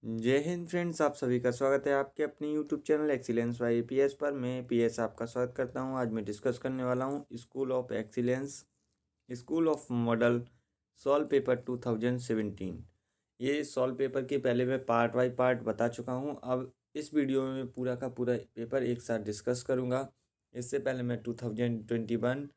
जय हिंद फ्रेंड्स, आप सभी का स्वागत है आपके अपने YouTube channel excellence by PS पर। मैं पीएस आपका स्वागत करता हूं। आज मैं डिस्कस करने वाला हूं school of excellence, school of model solve paper 2017। ये सॉल्व पेपर के पहले मैं पार्ट बाई पार्ट बता चुका हूं। अब इस वीडियो में पूरा का पूरा पेपर एक साथ डिस्कस करूँगा। इससे पहले मैं 2021,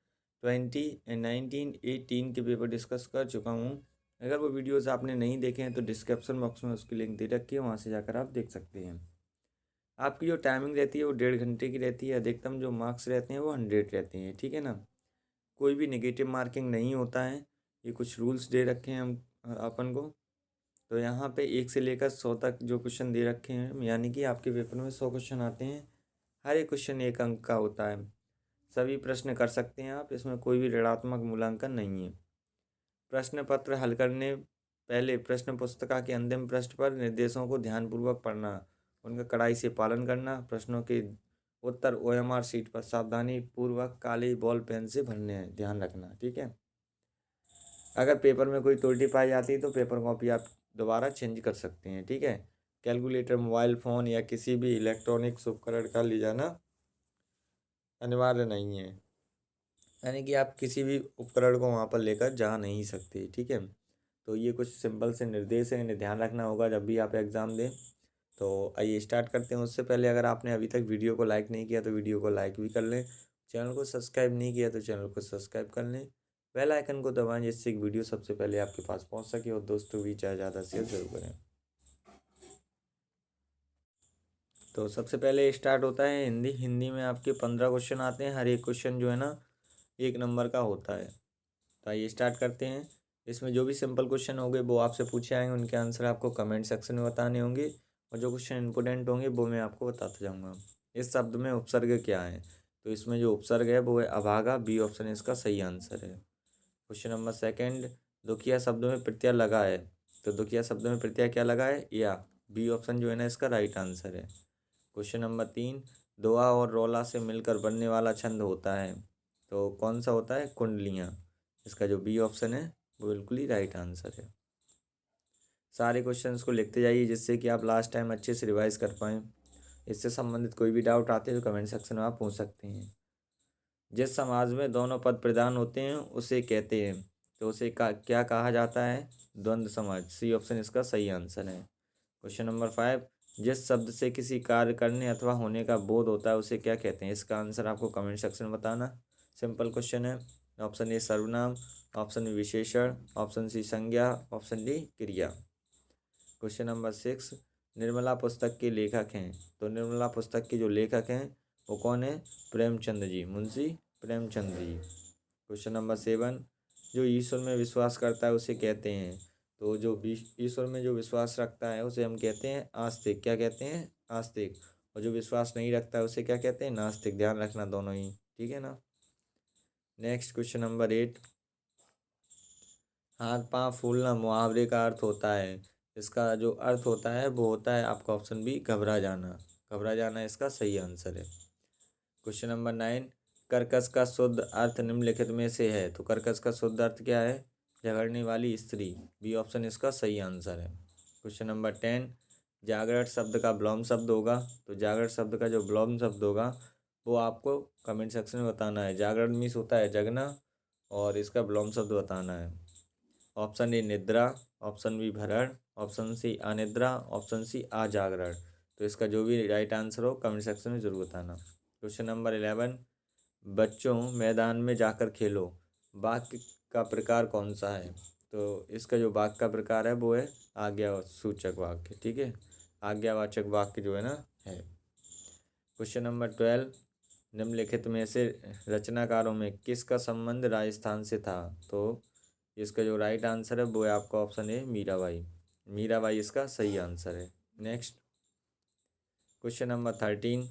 20 एंड 19, 18 के पेपर डिस्कस कर चुका हूँ। अगर वो वीडियोस आपने नहीं देखे हैं तो डिस्क्रिप्शन बॉक्स में उसकी लिंक दे रखी है, वहाँ से जाकर आप देख सकते हैं। आपकी जो टाइमिंग रहती है वो 1.5 घंटे की रहती है। अधिकतम जो मार्क्स रहते हैं वो 100 रहते हैं, ठीक है ना। कोई भी नेगेटिव मार्किंग नहीं होता है। ये कुछ रूल्स दे रखे हैं हम अपन को। तो यहाँ पे 1 से लेकर 100 तक जो क्वेश्चन दे रखे हैं, यानी कि आपके पेपर में 100 क्वेश्चन आते हैं। हर एक क्वेश्चन 1 अंक का होता है। सभी प्रश्न कर सकते हैं आप, इसमें कोई भी ऋणात्मक मूल्यांकन नहीं है। प्रश्न पत्र हल करने पहले प्रश्न पुस्तिका के अंतिम पृष्ठ पर निर्देशों को ध्यानपूर्वक पढ़ना, उनका कड़ाई से पालन करना। प्रश्नों के उत्तर ओएमआर शीट पर सावधानी पूर्वक काले बॉल पेन से भरने हैं, ध्यान रखना, ठीक है। अगर पेपर में कोई त्रुटि पाई जाती है तो पेपर कॉपी आप दोबारा चेंज कर सकते हैं, ठीक है। कैलकुलेटर, मोबाइल फ़ोन या किसी भी इलेक्ट्रॉनिक्स उपकरण का ले जाना अनिवार्य नहीं है, यानी कि आप किसी भी उपकरण को वहाँ पर लेकर जा नहीं सकते, ठीक है। तो ये कुछ सिंपल से निर्देश हैं, इन्हें ध्यान रखना होगा जब भी आप एग्ज़ाम दें। तो आइए स्टार्ट करते हैं। उससे पहले अगर आपने अभी तक वीडियो को लाइक नहीं किया तो वीडियो को लाइक भी कर लें। चैनल को सब्सक्राइब नहीं किया तो चैनल को सब्सक्राइब कर लें। बेल आइकन को दबाएं जिससे कि वीडियो सबसे पहले आपके पास पहुंच सके, और दोस्तों भी चाहे ज़्यादा शेयर जरूर करें। तो सबसे पहले स्टार्ट होता है हिंदी। हिंदी में आपके 15 क्वेश्चन आते हैं। हर एक क्वेश्चन जो है ना 1 नंबर का होता है। तो आइए स्टार्ट करते हैं। इसमें जो भी सिंपल क्वेश्चन होंगे वो आपसे पूछे आएंगे, उनके आंसर आपको कमेंट सेक्शन में बताने होंगे, और जो क्वेश्चन इंपॉर्टेंट होंगे वो मैं आपको बताता जाऊंगा। इस शब्द में उपसर्ग क्या है? तो इसमें जो उपसर्ग है वो है अभागा। बी ऑप्शन इसका सही आंसर है। क्वेश्चन नंबर सेकंड, दुखिया शब्द में प्रत्यय लगा है। तो दुखिया शब्द में प्रत्यय क्या लगा है? या। बी ऑप्शन जो है ना इसका राइट आंसर है। क्वेश्चन नंबर 3, दोहा और रोला से मिलकर बनने वाला छंद होता है। तो कौन सा होता है? कुंडलियाँ। इसका जो बी ऑप्शन है वो बिल्कुल ही राइट आंसर है। सारे क्वेश्चंस को लिखते जाइए जिससे कि आप लास्ट टाइम अच्छे से रिवाइज कर पाएँ। इससे संबंधित कोई भी डाउट आते हैं तो कमेंट सेक्शन में आप पूछ सकते हैं। जिस समाज में दोनों पद प्रधान होते हैं उसे कहते हैं। तो उसे क्या कहा जाता है? द्वंद्व समाज। सी ऑप्शन इसका सही आंसर है। क्वेश्चन नंबर 5, जिस शब्द से किसी कार्य करने अथवा होने का बोध होता है उसे क्या कहते हैं? इसका आंसर आपको कमेंट सेक्शन में बताना। सिंपल क्वेश्चन है। ऑप्शन ए सर्वनाम, ऑप्शन बी विशेषण, ऑप्शन सी संज्ञा, ऑप्शन डी क्रिया। क्वेश्चन नंबर 6, निर्मला पुस्तक के लेखक हैं। तो निर्मला पुस्तक के जो लेखक हैं वो कौन है? प्रेमचंद जी, मुंशी प्रेमचंद जी। क्वेश्चन नंबर 7, जो ईश्वर में विश्वास करता है उसे कहते हैं। तो जो ईश्वर में जो विश्वास रखता है उसे हम कहते हैं आस्तिक। क्या कहते हैं? आस्तिक। और जो विश्वास नहीं रखता है उसे क्या कहते हैं? नास्तिक। ध्यान रखना दोनों ही, ठीक है ना। नेक्स्ट क्वेश्चन नंबर 8, हाथ पाँव फूलना मुहावरे का अर्थ होता है। इसका जो अर्थ होता है वो होता है आपका ऑप्शन बी घबरा जाना। घबरा जाना इसका सही आंसर है। क्वेश्चन नंबर 9, कर्कश का शुद्ध अर्थ निम्नलिखित में से है। तो कर्कश का शुद्ध अर्थ क्या है? झगड़ने वाली स्त्री। बी ऑप्शन इसका सही आंसर है। क्वेश्चन नंबर 10, जागरण शब्द का विलोम शब्द होगा। तो जागरण शब्द का जो विलोम शब्द होगा वो आपको कमेंट सेक्शन में बताना है। जागरण मीन्स होता है जगना, और इसका विलोम शब्द बताना है। ऑप्शन ए निद्रा, ऑप्शन बी भरण, ऑप्शन सी अनिद्रा, ऑप्शन सी अजागरण। तो इसका जो भी राइट आंसर हो कमेंट सेक्शन में ज़रूर बताना। क्वेश्चन नंबर 11, बच्चों मैदान में जाकर खेलो, वाक्य का प्रकार कौन सा है? तो इसका जो वाक्य का प्रकार है वो है आज्ञा सूचक वाक्य, ठीक है। आज्ञावाचक वाक्य जो है ना है। क्वेश्चन नंबर 12, निम्नलिखित में से रचनाकारों में किसका संबंध राजस्थान से था? तो इसका जो राइट आंसर है वो है आपका ऑप्शन ए मीराबाई। मीराबाई इसका सही आंसर है। नेक्स्ट क्वेश्चन नंबर 13,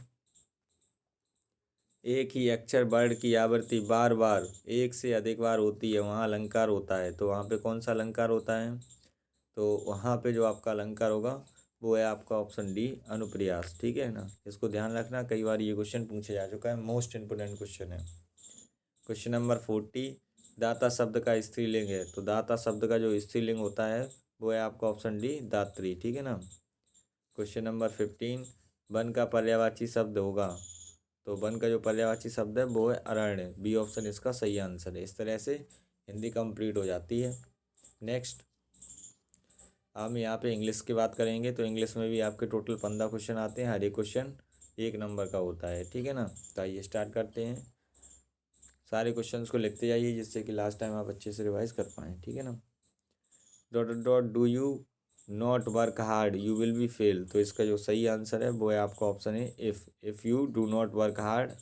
एक ही अक्षर वर्ण की आवृत्ति बार बार एक से अधिक बार होती है, वहाँ अलंकार होता है। तो वहाँ पे कौन सा अलंकार होता है? तो वहाँ पे जो आपका अलंकार होगा वो है आपका ऑप्शन डी अनुप्रियास, ठीक है ना। इसको ध्यान रखना, कई बार ये क्वेश्चन पूछा जा चुका है, मोस्ट इंपोर्टेंट क्वेश्चन है। क्वेश्चन नंबर 40, दाता शब्द का स्त्रीलिंग है। तो दाता शब्द का जो स्त्रीलिंग होता है वो है आपका ऑप्शन डी दात्री, ठीक है ना। क्वेश्चन नंबर 15, वन का पर्यायवाची शब्द होगा, तो वन का जो पर्यायवाची शब्द है वो है अरण्य। बी ऑप्शन इसका सही आंसर है। इस तरह से हिंदी कंप्लीट हो जाती है। नेक्स्ट हम यहाँ पे इंग्लिश की बात करेंगे, तो इंग्लिश में भी आपके टोटल 15 क्वेश्चन आते हैं, हर एक क्वेश्चन 1 नंबर का होता है, ठीक है ना। तो आइए स्टार्ट करते हैं। सारे क्वेश्चंस को लिखते जाइए जिससे कि लास्ट टाइम आप अच्छे से रिवाइज कर पाएँ, ठीक है ना। Dot dot do you not work hard you will be fail, तो इसका जो सही आंसर है वो है आपका ऑप्शन है if you do not work hard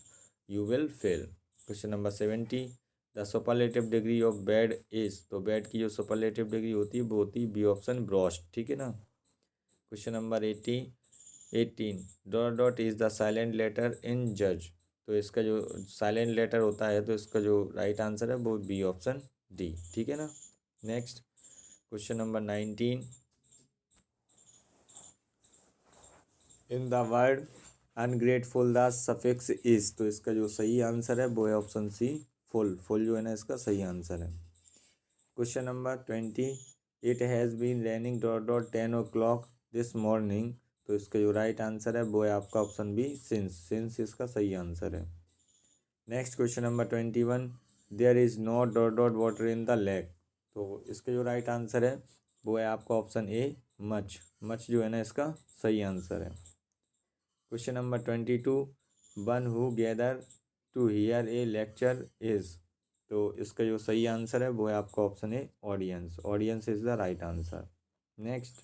you will fail. Question number 70, the superlative degree of bad is, तो बैड की जो सुपरलेटिव डिग्री होती है वो होती है बी ऑप्शन ब्रॉस्ट, ठीक है ना। Question number 18 dot dot is the silent letter in जज, तो इसका जो साइलेंट लेटर होता है तो इसका जो राइट आंसर है वो बी ऑप्शन डी, ठीक है ना। Next question number 19, in the word ungrateful the suffix is, तो इसका जो सही आंसर है वो है ऑप्शन सी फुल। फुल जो है ना इसका सही आंसर है। Question number 20, it has been raining dot dot 10 o'clock this morning, तो इसका जो राइट आंसर है वो है आपका ऑप्शन बी सिंस इसका सही आंसर है। Next question number 21, there is no dot dot water in the lake, तो इसका जो राइट आंसर है वो है आपका ऑप्शन ए मच जो है ना इसका सही आंसर है। Question number 22, one who gather to hear a lecture is, तो इसका जो सही आंसर है वो है आपका option A audience is the right answer. Next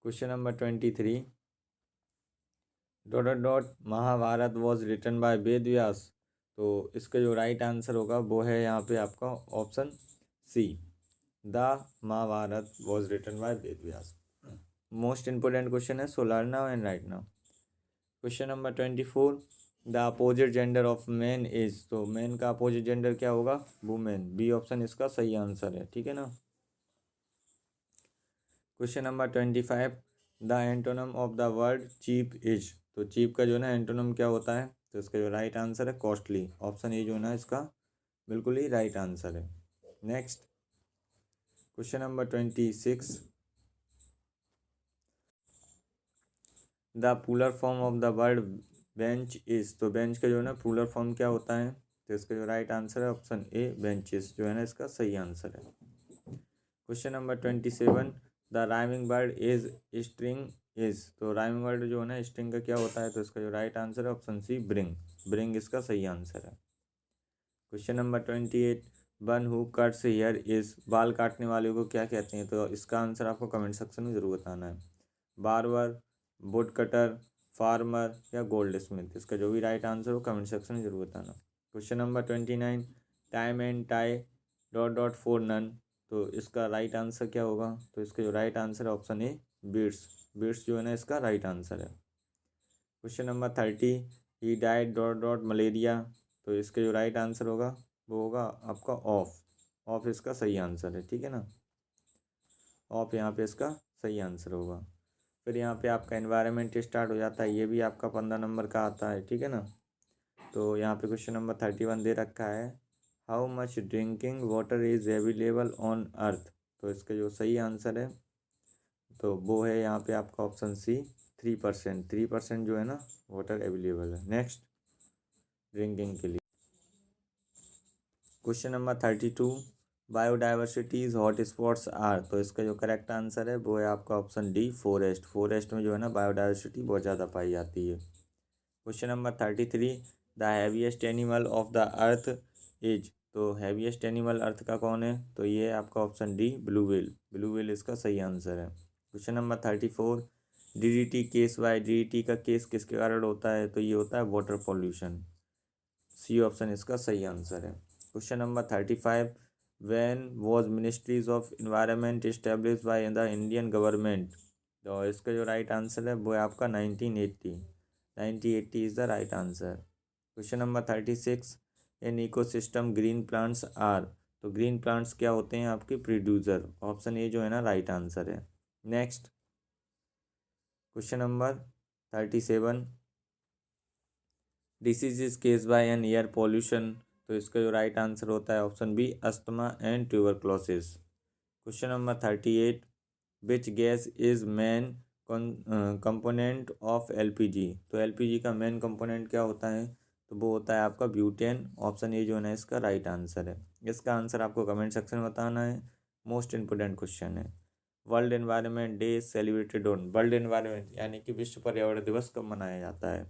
question number 23, dot dot Mahabharata was written by Ved Vyas, तो इसका जो राइट आंसर होगा वो है यहाँ पे आपका option C the Mahabharata was written by Ved Vyas. Most important question है, so learn now and write now. Question number 24, the opposite gender of man is, तो मैन का अपोजिट जेंडर क्या होगा, वुमेन। बी ऑप्शन इसका सही आंसर है, ठीक है ना। Question number 25, the antonym of the word cheap is, तो चीप का जो है ना एंटोनम क्या होता है, तो इसका जो राइट आंसर है कॉस्टली। ऑप्शन ए जो है ना इसका बिल्कुल ही राइट आंसर है। Next question number 26, the puller form of the word bench is, तो बेंच का जो है ना पुलर फॉर्म क्या होता है, तो इसका जो राइट आंसर है ऑप्शन ए बेंचेस जो है ना इसका सही आंसर है। Question number 27, the rhyming word is string is, तो राइमिंग वर्ड जो है ना स्ट्रिंग का क्या होता है, तो इसका जो राइट आंसर है ऑप्शन सी ब्रिंग इसका सही आंसर है। Question number 28, one who cuts here is, बाल काटने वाले को क्या कहते हैं, तो इसका आंसर आपको कमेंट सेक्शन में ज़रूर बताना है। बार्बर, वुड कटर, फार्मर या गोल्ड स्मिथ, इसका जो भी राइट आंसर हो कमेंट सेक्शन में ज़रूर बताना। Question number 29, time and tie dot dot for none, तो इसका राइट आंसर क्या होगा, तो इसका जो राइट आंसर है ऑप्शन ए बीट्स जो है ना इसका राइट आंसर है। Question number 30, he died dot dot malaria, तो इसका जो राइट आंसर होगा वो होगा आपका ऑफ इसका सही आंसर है, ठीक है ना। ऑफ यहाँ पे इसका सही आंसर होगा। फिर यहाँ पे आपका एनवायरनमेंट स्टार्ट हो जाता है, ये भी आपका 15 नंबर का आता है, ठीक है ना। तो यहाँ पे क्वेश्चन नंबर 31 दे रखा है, how much drinking water is available on earth, तो इसका जो सही आंसर है तो वो है यहाँ पे आपका ऑप्शन सी 3% जो है ना वाटर अवेलेबल है। नेक्स्ट ड्रिंकिंग के लिए question number 32, biodiversities hot spots are, तो इसका जो करेक्ट आंसर है वो है आपका ऑप्शन डी फॉरेस्ट में जो है ना बायोडाइवर्सिटी बहुत ज़्यादा पाई जाती है। Question number 33, the heaviest animal of the earth is, तो हैवीएस्ट एनिमल अर्थ का कौन है, तो ये है आपका ऑप्शन डी ब्लू व्हेल इसका सही आंसर है। Question number 34, DDT case why, DDT का केस किसके कारण होता है, तो ये होता है वाटर पॉल्यूशन। सी ऑप्शन इसका सही आंसर है। Question number 35, when was ministries of environment establish by the Indian government, तो इसका जो राइट आंसर है वो है आपका 1980 is the right answer. Question number 36, in ecosystem green plants are, तो ग्रीन प्लांट्स क्या होते हैं आपके प्रोड्यूसर। ऑप्शन ए जो है ना राइट आंसर है। Next question number 37, disease is case by an air pollution, तो इसका जो राइट आंसर होता है option B asthma and tuberculosis. Question number 38, which gas is main component of LPG. तो एलपीजी का मेन कंपोनेंट क्या होता है? तो वो होता है आपका ब्यूटेन। ऑप्शन ए जो है ना इसका राइट आंसर है। इसका आंसर आपको कमेंट सेक्शन में बताना है। मोस्ट इम्पोर्टेंट क्वेश्चन है। World environment day celebrated on. World environment यानी कि विश्व पर्यावरण दिवस कब मनाया जाता है?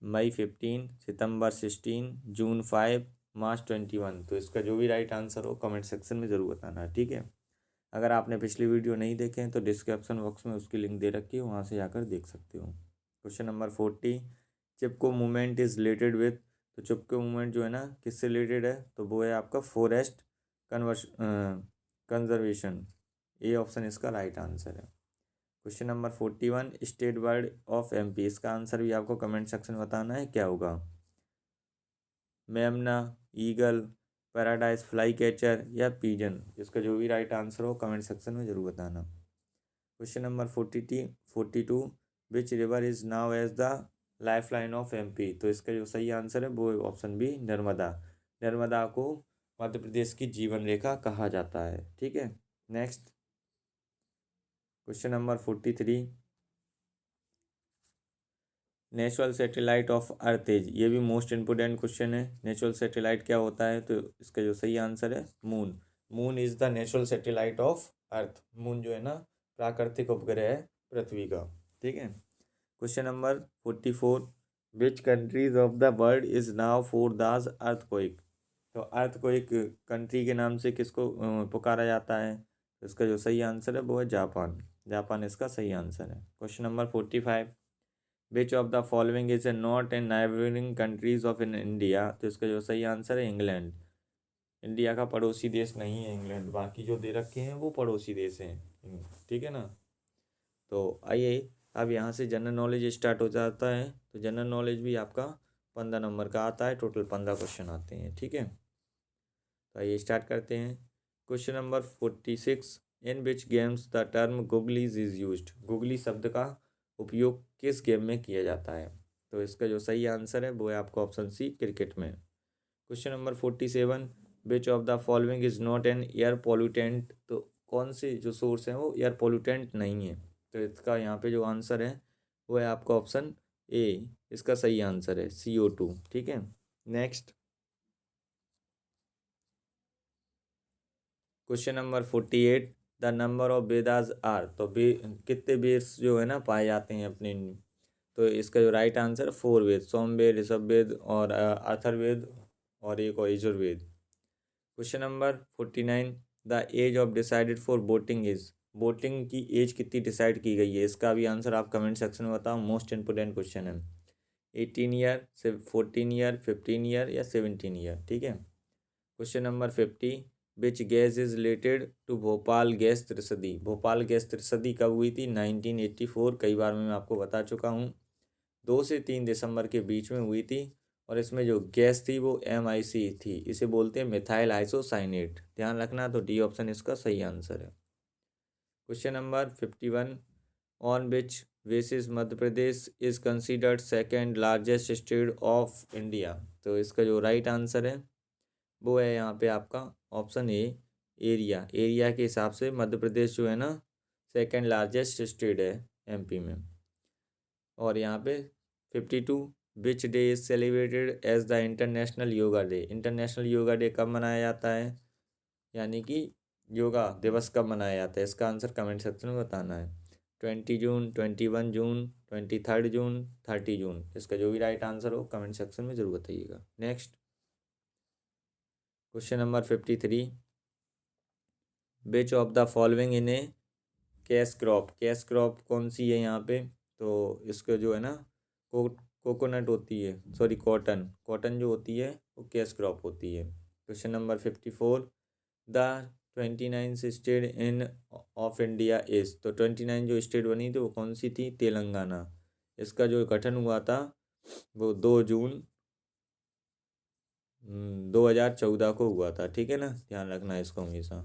मई 15, सितंबर 16, जून 5, मार्च 21। तो इसका जो भी राइट आंसर हो कमेंट सेक्शन में ज़रूर बताना है, ठीक है। अगर आपने पिछली वीडियो नहीं देखे हैं तो डिस्क्रिप्शन बॉक्स में उसकी लिंक दे रखी है, वहाँ से जाकर देख सकते हो। Question number 40, Chipko movement is related with. तो चिपको मूवमेंट जो है ना किससे रिलेटेड है? तो वो है आपका forest converse conservation. A option इसका राइट आंसर है। Question number 41, state bird of MP. इसका आंसर भी आपको कमेंट सेक्शन में बताना है, क्या होगा? मेमना, ईगल, पैराडाइज फ्लाई कैचर या पीजन। इसका जो भी राइट आंसर हो कमेंट सेक्शन में ज़रूर बताना। Question number 42, which river is known as the life line of MP. तो इसका जो सही आंसर है वो ऑप्शन बी, नर्मदा। नर्मदा को मध्य प्रदेश की जीवन रेखा कहा जाता है, ठीक है। Next question number 43, natural satellite of earth is. ये भी मोस्ट इम्पोर्टेंट क्वेश्चन है। नेचुरल सैटेलाइट क्या होता है? तो इसका जो सही आंसर है moon. Moon is the natural satellite of earth. Moon जो है ना प्राकृतिक उपग्रह है पृथ्वी का, ठीक है। Question number 44, which countries of the world is now for the earthquake. तो अर्थक्वेक कंट्री के नाम से किसको पुकारा जाता है? तो इसका जो सही आंसर है वो है जापान। जापान इसका सही आंसर है। Question number 45, which of the following is a not and neighbouring countries of in India. तो इसका जो सही आंसर है इंग्लैंड। इंडिया का पड़ोसी देश नहीं है इंग्लैंड, बाकी जो दे रखे हैं वो पड़ोसी देश हैं, ठीक है ना। तो आइए अब यहाँ से जनरल नॉलेज स्टार्ट हो जाता है। तो जनरल नॉलेज भी आपका 15 नंबर का आता है। टोटल 15 क्वेश्चन आते हैं, ठीक है। तो आइए स्टार्ट करते हैं। Question number 46, in which games the term googlies is used. Googly शब्द का उपयोग किस गेम में किया जाता है? तो इसका जो सही आंसर है वो है आपका ऑप्शन सी, क्रिकेट में। Question number 47, which of the following is not an air pollutant. तो कौन से जो सोर्स हैं वो एयर पोल्यूटेंट नहीं है? तो इसका यहाँ पे जो आंसर है वो है आपका ऑप्शन ए। इसका सही आंसर है CO2, ठीक है। Next question number 48, the number of Vedas are. तो कितने वेद्स जो है ना पाए जाते हैं अपने तो इसका जो राइट आंसर है 4 वेद, सोमवेद, ऋषभवेद और अथर्ववेद और एक और Yajurveda. Question number 49, the age of decided for voting is. Voting की एज कितनी डिसाइड की गई है? इसका भी आंसर आप कमेंट सेक्शन में बताओ। मोस्ट इंपोर्टेंट क्वेश्चन है। 18 ईयर, 14 ईयर, 15 ईयर या 17 ईयर, ठीक है। Question number 50, which gas is related to Bhopal gas त्रसदी। भोपाल गैस त्रसदी कब हुई थी? 1984। कई बार मैं आपको बता चुका हूँ। 2 से 3 दिसंबर के बीच में हुई थी। और इसमें जो गैस थी वो MIC थी। इसे बोलते हैं मिथाइल आइसोसाइनेट। ध्यान रखना। तो डी ऑप्शन इसका सही आंसर है। Question number 51, on which basis Madhya Pradesh is considered second largest state of India. तो इसका जो राइट आंसर है वो है यहाँ पे आपका ऑप्शन ए, एरिया। एरिया के हिसाब से मध्य प्रदेश जो है ना सेकेंड लार्जेस्ट स्टेट है MP में। और यहाँ पे 52, which day is celebrated as the international yoga day. International yoga day कब मनाया जाता है? यानी कि योगा दिवस कब मनाया जाता है? इसका आंसर कमेंट सेक्शन में बताना है। 20 जून, 21 जून, 23 जून, 30 जून। इसका जो भी राइट आंसर हो कमेंट सेक्शन में ज़रूर बताइएगा। Next question number 53, which of the following in A cash crop. Cash crop कौन सी है यहाँ पे? तो इसका जो है ना कोकोनट होती है, सॉरी कॉटन। कॉटन जो होती है वो कैश क्रॉप होती है। Question number 54, the 29 state in of India is. तो 29 जो स्टेट बनी थी वो कौन सी थी? तेलंगाना। इसका जो गठन हुआ था वो 2 जून 2014 को हुआ था, ठीक है ना। ध्यान रखना है इसको हमेशा।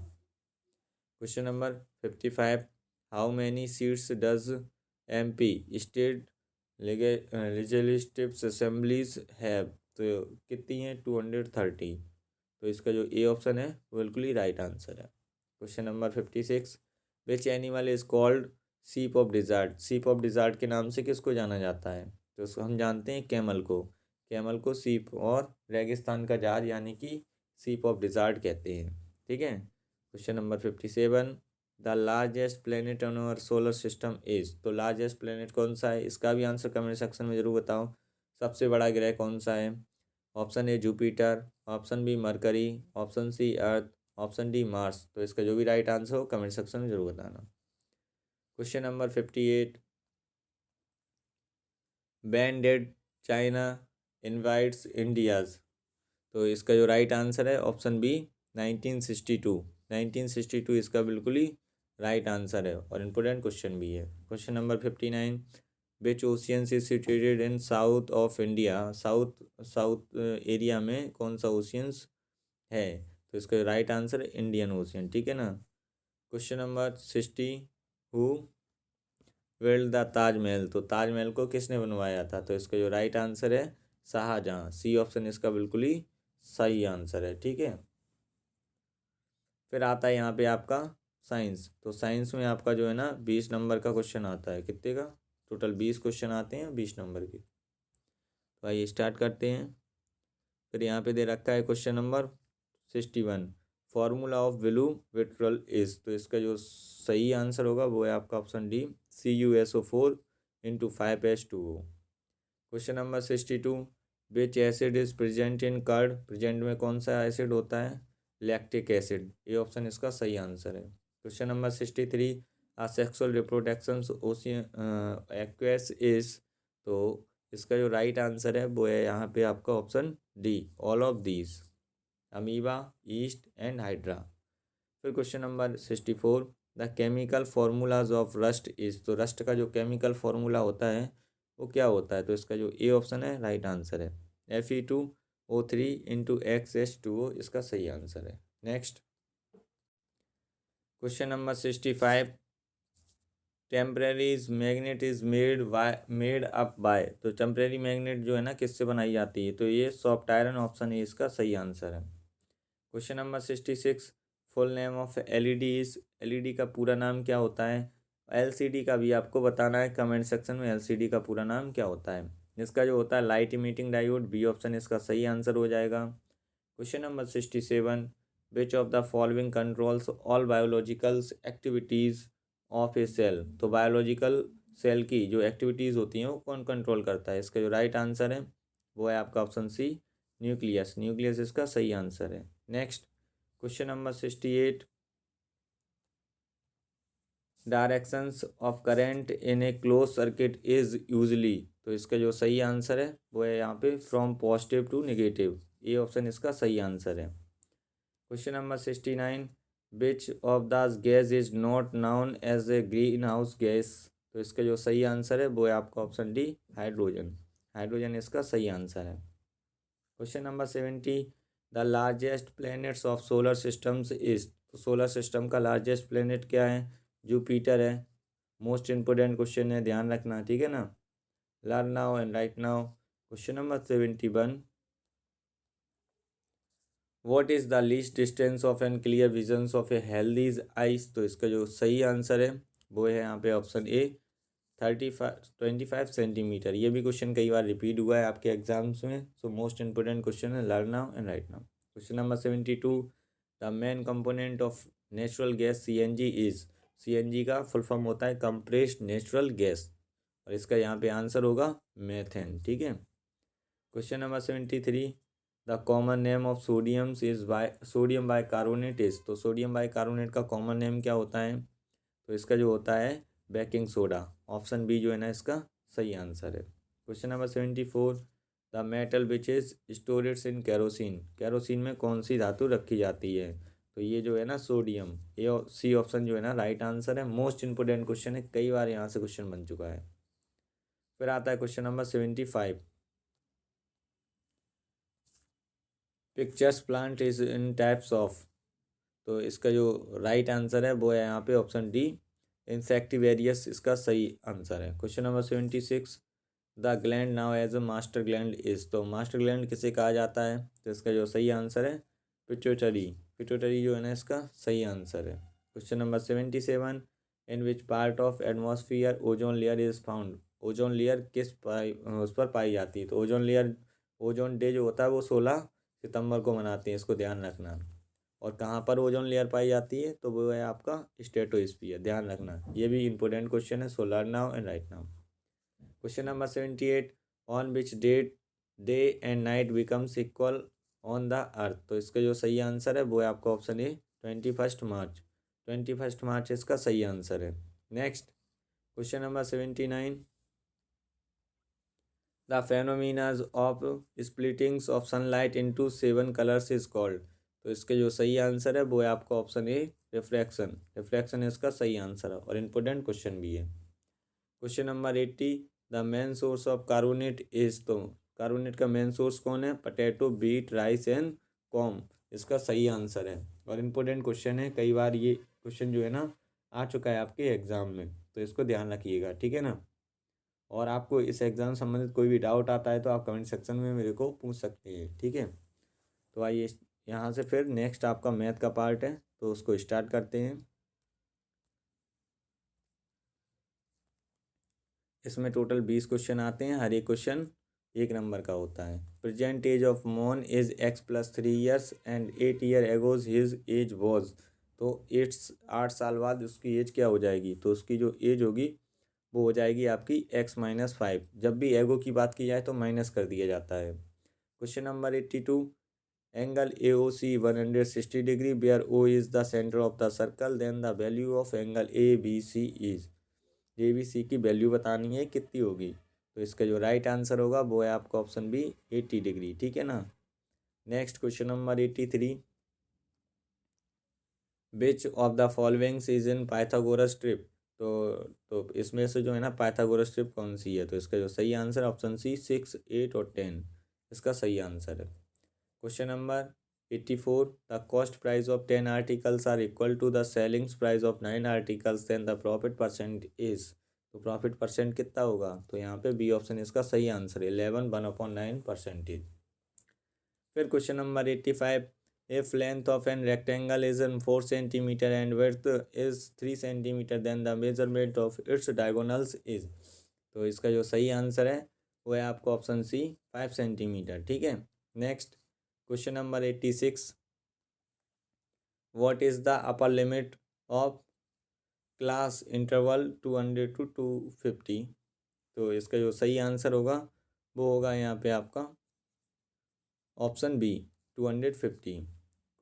Question number 55, how many seats does MP state legislative assemblies have. तो कितनी है? 230। तो इसका जो ए ऑप्शन है वो बिल्कुल ही राइट आंसर है। Question number 56, which animal is called सीप ऑफ डिज़ार्ट, सीप ऑफ डिज़ार्ट के नाम से किसको जाना जाता है? तो उसको हम जानते हैं कैमल को, कैमल को सीप और रेगिस्तान का जहाज यानी कि सीप ऑफ डिज़ार्ट कहते हैं। ठीक है। Question number 57, the largest planet on our solar system is, तो लार्जेस्ट प्लेनेट कौन सा है? इसका भी आंसर कमेंट सेक्शन में ज़रूर बताओ। सबसे बड़ा ग्रह कौन सा है? Option A Jupiter, option B Mercury, option C earth, option D Mars. तो इसका जो भी राइट आंसर हो कमेंट सेक्शन में ज़रूर बताना। Question number 58, when did China invaded India, तो इसका जो राइट आंसर है ऑप्शन बी 1962। 1962 इसका बिल्कुल ही राइट आंसर है और इम्पोर्टेंट क्वेश्चन भी है। Question number 59, which oceans is situated in south of India, south south area में कौन सा ओशियंस है? तो इसका राइट आंसर है इंडियन ओशियन। ठीक है ना। Question number 60, who build the Taj Mahal, तो ताजमहल को किसने बनवाया था? तो इसका जो राइट आंसर है शाहजहाँ। सी ऑप्शन इसका बिल्कुल ही सही आंसर है। ठीक है। फिर आता है यहाँ पे आपका साइंस, तो साइंस में आपका जो है ना 20 नंबर का क्वेश्चन आता है। कितने का? टोटल 20 क्वेश्चन आते हैं 20 नंबर के। तो आइए स्टार्ट करते हैं। फिर यहाँ पे दे रखा है question number 61, formula of blue vitriol is, तो इसका जो सही आंसर होगा वो है आपका option D CuSO4 into 5H2O। Question number 62, which acid is present in curd, present में कौन सा एसिड होता है? Lactic acid. ये ऑप्शन इसका सही आंसर है। Question number 63, sexual reproduction aqueous is, तो इसका जो राइट आंसर है वो है यहाँ पे आपका option D all of these, amoeba, yeast and hydra. फिर question number 64, the chemical formulas of rust is, तो रस्ट का जो केमिकल फार्मूला होता है वो क्या होता है? तो इसका जो ए ऑप्शन है राइट आंसर है Fe2O3 इंटू XH2O, इसका सही आंसर है। Next question number 65, temporary magnet is made up by, तो टेम्परेरी मैग्नेट जो है ना किससे बनाई जाती है? तो ये सॉफ्ट आयरन, ऑप्शन ए इसका सही आंसर है। Question number 66, full name of LED is, LED का पूरा नाम क्या होता है? एलसीडी का भी आपको बताना है कमेंट सेक्शन में, एलसीडी का पूरा नाम क्या होता है? इसका जो होता है light emitting diode, B option इसका सही आंसर हो जाएगा। Question number 67, which of the following controls all biologicals activities of a cell, तो बायोलॉजिकल सेल की जो एक्टिविटीज़ होती हैं वो कौन कंट्रोल करता है? इसका जो राइट आंसर है वो है आपका ऑप्शन सी न्यूक्लियस, न्यूक्लियस इसका सही आंसर है। Next question number 68, directions of current in A close circuit is usually, तो इसका जो सही आंसर है वो है यहाँ पे फ्रॉम पॉजिटिव टू नेगेटिव, ये ऑप्शन इसका सही आंसर है। Question number 69, which of the gas is not known as a greenhouse gas, तो इसका जो सही आंसर है वो है आपका ऑप्शन डी हाइड्रोजन, हाइड्रोजन इसका सही आंसर है। Question number 70, the largest planets of solar systems is, तो सोलर सिस्टम का लार्जेस्ट प्लैनेट क्या है? जुपिटर है। मोस्ट इंपोर्टेंट क्वेश्चन है, ध्यान रखना। ठीक है ना। Learn now and write now. Question number 71, what is the least distance of an clear visions of a healthy eyes, तो इसका जो सही आंसर है वो है यहाँ पे ऑप्शन ए 25 सेंटीमीटर। ये भी क्वेश्चन कई बार रिपीट हुआ है आपके एग्जाम्स में, सो मोस्ट इंपोर्टेंट क्वेश्चन है, learn now and write now. Question number 72, the main component of natural gas CNG is, CNG का फुल फॉर्म होता है कंप्रेस्ड नेचुरल गैस, और इसका यहाँ पे आंसर होगा मेथेन। ठीक है। Question number 73, the common name of sodiums is sodium bicarbonate is, तो सोडियम बाइकार्बोनेट का कॉमन नेम क्या होता है? तो इसका जो होता है बेकिंग सोडा, ऑप्शन बी जो है ना इसका सही आंसर है। Question number 74, the metal which is storeyed in kerosene, kerosene में कौन सी धातु रखी जाती है? तो ये जो है ना सोडियम, ये सी ऑप्शन जो है ना राइट आंसर है। मोस्ट इंपोर्टेंट क्वेश्चन है, कई बार यहाँ से क्वेश्चन बन चुका है। फिर आता है question number 75, pictures plant is in types of, तो इसका जो राइट आंसर है वो है यहाँ पे ऑप्शन डी इंसेक्टिवेरियस, इसका सही आंसर है। Question number 76, the gland known as a master gland is, तो मास्टर ग्लैंड किसे कहा जाता है? तो इसका जो सही आंसर है पिट्यूटरी, पिट्यूटरी जो है ना इसका सही आंसर है। Question number 77, in which part of atmosphere ozone layer is found. Ozone layer उस पर पाई जाती है। तो ओजोन डे जो होता है वो 16 सितंबर को मनाते हैं, इसको ध्यान रखना। और कहाँ पर ओजोन लेयर पाई जाती है, तो वो है आपका स्ट्रेटोस्फीयर, ध्यान रखना। ये भी इंपॉर्टेंट क्वेश्चन है, so learn now and write now. Question number 78, on which date day and night becomes equal on the earth. तो इसका जो सही आंसर है वो है आपका ऑप्शन ए 21 मार्च। 21 मार्च इसका सही आंसर है। Next question number 79, the phenomenas of splittings of sunlight into 7 colours is called. तो इसके जो सही आंसर है वो है आपका ऑप्शन ए रिफ्रैक्शन। रिफ्रैक्शन इसका सही आंसर है और इम्पोर्टेंट क्वेश्चन भी है। Question number 80, the main source of carbonate is. तो कार्बोनेट का मेन सोर्स कौन है? Potato, beet, rice and corn. इसका सही आंसर है और इम्पोर्टेंट क्वेश्चन है। कई बार ये क्वेश्चन जो है ना आ चुका है आपके एग्जाम में, तो इसको ध्यान रखिएगा, ठीक है ना। और आपको इस एग्ज़ाम संबंधित कोई भी डाउट आता है तो आप कमेंट सेक्शन में मेरे को पूछ सकते हैं, ठीक है। तो आइए यहाँ से फिर नेक्स्ट आपका मैथ का पार्ट है, तो उसको स्टार्ट करते हैं। इसमें टोटल 20 क्वेश्चन आते हैं, हर एक क्वेश्चन 1 नंबर का होता है। प्रेजेंट एज ऑफ मोन is x+3 years and 8 year egos his age was. तो 8 साल बाद उसकी एज क्या हो जाएगी? तो उसकी जो एज होगी वो हो जाएगी आपकी x-5। जब भी एगो की बात की जाए तो माइनस कर दिया जाता है। Question number 82, angle AOC 160 degree where O is the centre of the circle, then the value of angle ABC is. ABC की वैल्यू बतानी है कितनी होगी। तो इसका जो राइट आंसर होगा वो है आपका ऑप्शन बी 80 डिग्री, ठीक है ना। Next question number 83, which of the followings is in Pythagoras trip. तो इसमें से जो है ना पाइथागोरस ट्रिप कौन सी है? तो इसका जो सही आंसर है ऑप्शन सी 6, 8 और 10 इसका सही आंसर है। Question number 84, the cost price of 10 articles are equal to the sellings price of 9 articles, then the profit percent is. तो प्रॉफिट परसेंट कितना होगा? तो यहाँ पे बी ऑप्शन इसका सही आंसर है 11, 1/9%। फिर question number 85, if length of an rectangle is in 4 centimeter and width is 3 centimeter, then the measurement of its diagonals is। तो इसका जो सही आंसर है वो है आपको ऑप्शन सी 5 सेंटीमीटर, ठीक है। Next question number 86, what is the upper limit of class interval 200 to 250। तो इसका जो सही आंसर होगा वो होगा यहाँ पे आपका option B 250।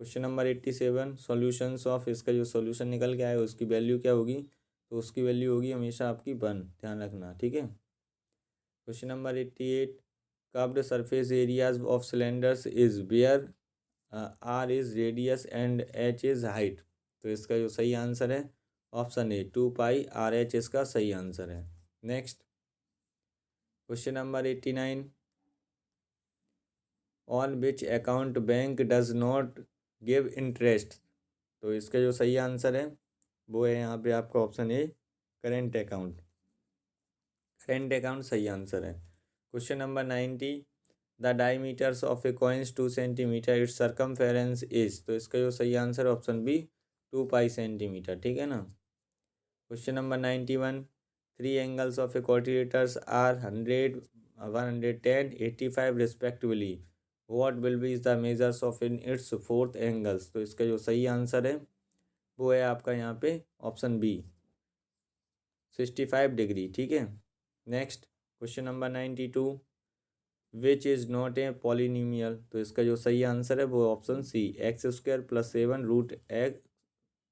Question number 87, solutions of. इसका जो सॉल्यूशन निकल के आए उसकी वैल्यू क्या होगी? तो उसकी वैल्यू होगी हमेशा आपकी 1, ध्यान रखना, ठीक है। Question number 88, curved surface areas of cylinders is where R is radius and H is height. तो इसका जो सही आंसर है ऑप्शन ए 2πRH इसका सही आंसर है। Next question number 89, on which account bank does not give interest. तो इसका जो सही आंसर है वो है यहाँ पे आपका ऑप्शन ए करेंट अकाउंट। करेंट अकाउंट सही आंसर है। Question number 90, the diameters of A coins 2 centimetre, it's circumference is. तो इसका जो सही आंसर है ऑप्शन बी 2π सेंटीमीटर, ठीक है ना। Question number 91, 3 angles of a quadrilaterals are 100, 110, 85 respectively, what will be the measures of in its fourth angles. तो इसका जो सही आंसर है वो है आपका यहाँ पे ऑप्शन बी 65 डिग्री, ठीक है। Next question number 92, which is not a polynomial. तो इसका जो सही आंसर है वो ऑप्शन सी x² + 7 √x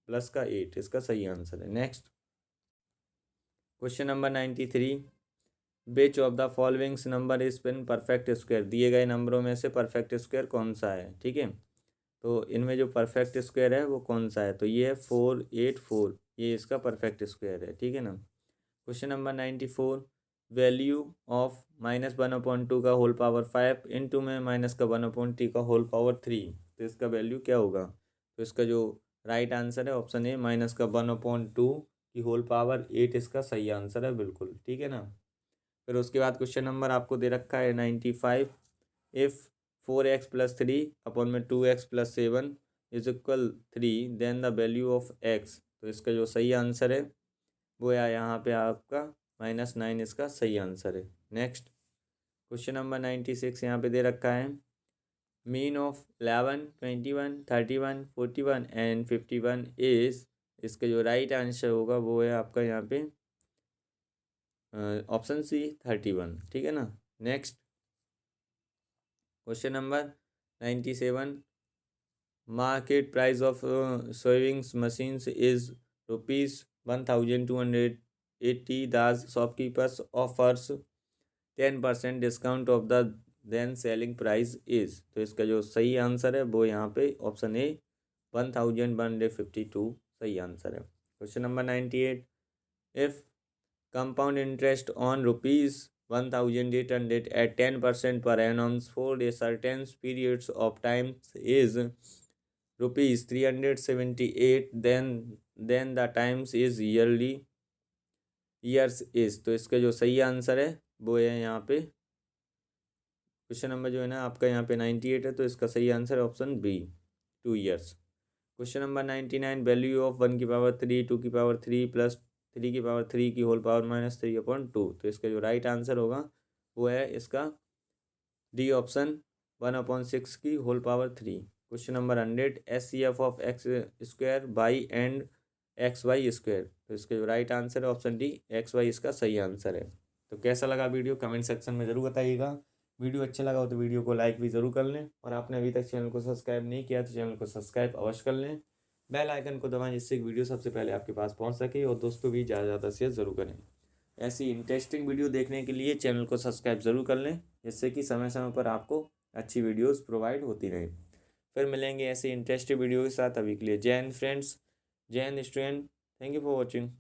+ 8 इसका सही आंसर है। Next question number 93, which of the followings number is in perfect square. दिए गए नंबरों में से परफेक्ट स्क्वायर कौन सा है, ठीक है। तो इनमें जो परफेक्ट स्क्वायर है वो कौन सा है? तो ये है 4, 8, 4, ये इसका परफेक्ट स्क्वायर है, ठीक है ना। क्वेश्चन नंबर 94, वैल्यू ऑफ -1/2 का होल पावर 5 इंटू में माइनस का 1/3 का होल पावर 3। तो इसका वैल्यू क्या होगा? तो इसका जो राइट आंसर है ऑप्शन ए -1/2 की होल पावर 8 इसका सही आंसर है, बिल्कुल, ठीक है ना। फिर उसके बाद क्वेश्चन नंबर आपको दे रखा है 95, इफ़ 4x + 3 अपॉन में 2x + 7 is equal 3, then the value of x। तो इसका जो सही आंसर है वो है यहाँ पे आपका -9 इसका सही आंसर है। नेक्स्ट क्वेश्चन नंबर 96 यहाँ पे दे रखा है मीन ऑफ 11, 21, 31, 41 एंड 51 इज, इसका जो राइट आंसर होगा वो है आपका यहाँ पे ऑप्शन सी 31, ठीक है ना। Next question number 97 market price of sewing machines is ₹1280, the shopkeepers offers 10% discount off the then selling price is, तो इसका जो सही आंसर है वो यहाँ पे ऑप्शन ए 1152 सही आंसर है। Question number 98 if compound interest on ₹1,800 at 10% per annum for a certain periods of time is ₹378, then the times is years is, तो इसका जो सही आंसर है वो है यहाँ पे क्वेश्चन नंबर जो है ना आपका यहाँ पे 98 है, तो इसका सही आंसर है option B 2 years. Question number 99 value of 1^3, 2^3 plus 3^3 की होल पावर -3/2, तो इसका जो राइट आंसर होगा वो है इसका डी ऑप्शन 1/6 की whole power 3। Question number 100 SCF of x² by and XY², तो इसका जो राइट आंसर है ऑप्शन डी XY इसका सही आंसर है। तो कैसा लगा वीडियो कमेंट सेक्शन में ज़रूर बताइएगा। वीडियो अच्छा लगा हो तो वीडियो को लाइक भी ज़रूर कर लें, और आपने अभी तक चैनल को सब्सक्राइब नहीं किया तो चैनल को सब्सक्राइब अवश्य कर लें, बेल आइकन को दबाएं जिससे कि वीडियो सबसे पहले आपके पास पहुंच सके, और दोस्तों भी ज़्यादा ज़्यादा शेयर ज़रूर करें। ऐसी इंटरेस्टिंग वीडियो देखने के लिए चैनल को सब्सक्राइब ज़रूर कर लें, जिससे कि समय समय पर आपको अच्छी वीडियोस प्रोवाइड होती रहें। फिर मिलेंगे ऐसे इंटरेस्टिंग वीडियो के साथ। अभी के लिए जय हिंद फ्रेंड्स, जय Hind student, thank you for watching.